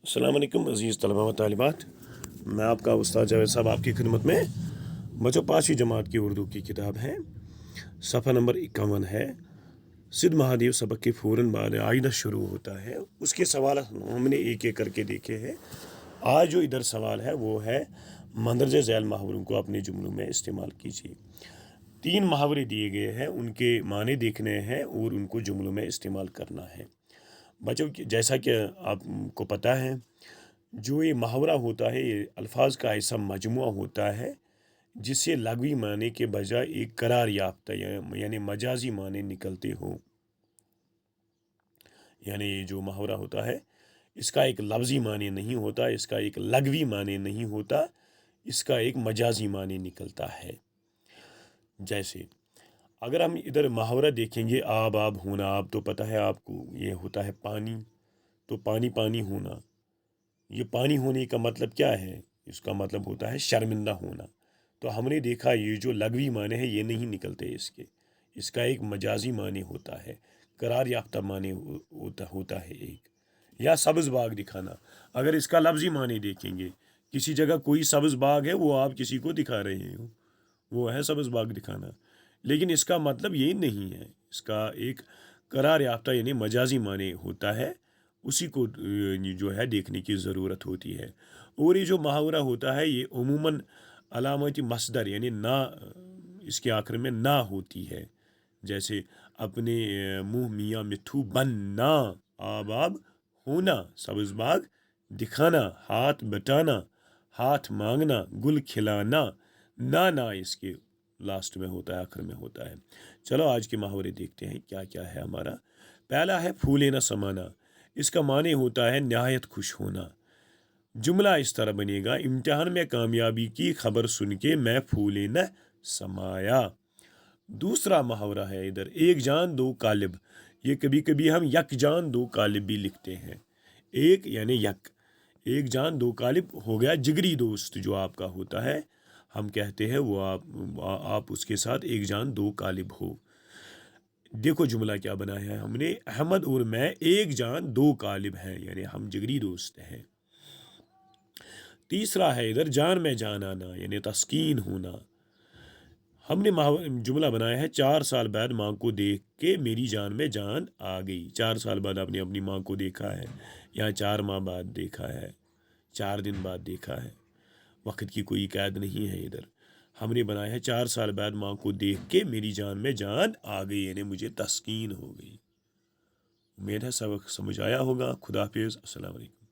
अस्सलाम वालेकुम अज़ीज़ तलबा व तालिबात। मैं आपका उस्ताद जावेद साहब आपकी खिदमत में। बच्चों, 5वीं जमात की उर्दू की किताब है, सफ़ा नंबर 51 है। सिद्ध महादेव सबक के फ़ौरन बाद आइंदा शुरू होता है। उसके सवाल हमने एक एक करके देखे हैं। आज जो इधर सवाल है वो है मंदरजे ज़ैल मुहावरों को अपने जुमलों में इस्तेमाल कीजिए। 3 मुहावरे दिए गए हैं, उनके माने देखने हैं और उनको जुमलों में इस्तेमाल करना है। बच्चों, जैसा कि आपको पता है, जो ये मुहावरा होता है ये अल्फाज का ऐसा मजमुआ होता है जिससे लग़वी माने के बजाय एक करार याफ्ता यानी मजाजी माने निकलते हो। यानी ये जो मुहावरा होता है इसका एक लफ्ज़ी माने नहीं होता, इसका एक लग़वी माने नहीं होता, इसका एक मजाजी माने निकलता है। जैसे अगर हम इधर मुहावरा देखेंगे, आब आब होना, आब तो पता है आपको, ये होता है पानी, तो पानी पानी होना। ये पानी होने का मतलब क्या है? इसका मतलब होता है शर्मिंदा होना। तो हमने देखा ये जो लग़वी माने हैं ये नहीं निकलते इसके, इसका एक मजाजी माने होता है, करार याफ्ता माने होता है एक। या सब्ज़ बाग दिखाना, अगर इसका लफ्ज़ी माने देखेंगे, किसी जगह कोई सब्ज़ बाग है वो आप किसी को दिखा रहे हो, वो है सब्ज़ बाग दिखाना, लेकिन इसका मतलब ये नहीं है। इसका एक करार याफ्ता यानी मजाजी माने होता है, उसी को जो है देखने की ज़रूरत होती है। और ये जो मुहावरा होता है ये उमूमन अलामती मसदर यानी ना, इसके आखिर में ना होती है। जैसे अपने मुँह मियाँ मिठू बनना, आब आब होना, सब्ज़ बाग दिखाना, हाथ बटाना, हाथ मांगना, गुल खिलाना, ना ना इसके लास्ट में होता है, आखिर में होता है। चलो आज के मुहावरे देखते हैं क्या क्या है हमारा। पहला है फूले न समाना, इसका माने होता है नहायत खुश होना। जुमला इस तरह बनेगा, इम्तिहान में कामयाबी की खबर सुन के मैं फूले न समाया। दूसरा मुहावरा है इधर, एक जान दो कालिब, ये कभी कभी हम यक जान दो कालिब भी लिखते हैं। एक यानी यक, एक जान दो कालिब हो गया जिगरी दोस्त जो आपका होता है, हम कहते हैं वो आप उसके साथ एक जान दो कालिब हो। देखो जुमला क्या बनाया है हमने, अहमद और मैं एक जान दो कालिब हैं, यानी हम जिगरी दोस्त हैं। तीसरा है इधर जान में जान आना, यानी तस्कीन होना। हमने जुमला बनाया है, 4 साल बाद माँ को देख के मेरी जान में जान आ गई। 4 साल बाद आपने अपनी माँ को देखा है, या 4 माह बाद देखा है, 4 दिन बाद देखा है, वक्त की कोई कैद नहीं है इधर। हमने बनाया है 4 साल बाद माँ को देख के मेरी जान में जान आ गई, यानी मुझे तस्कीन हो गई। उम्मीद है सबक समझ आया होगा। खुदा हाफिज़, अस्सलाम वालेकुम।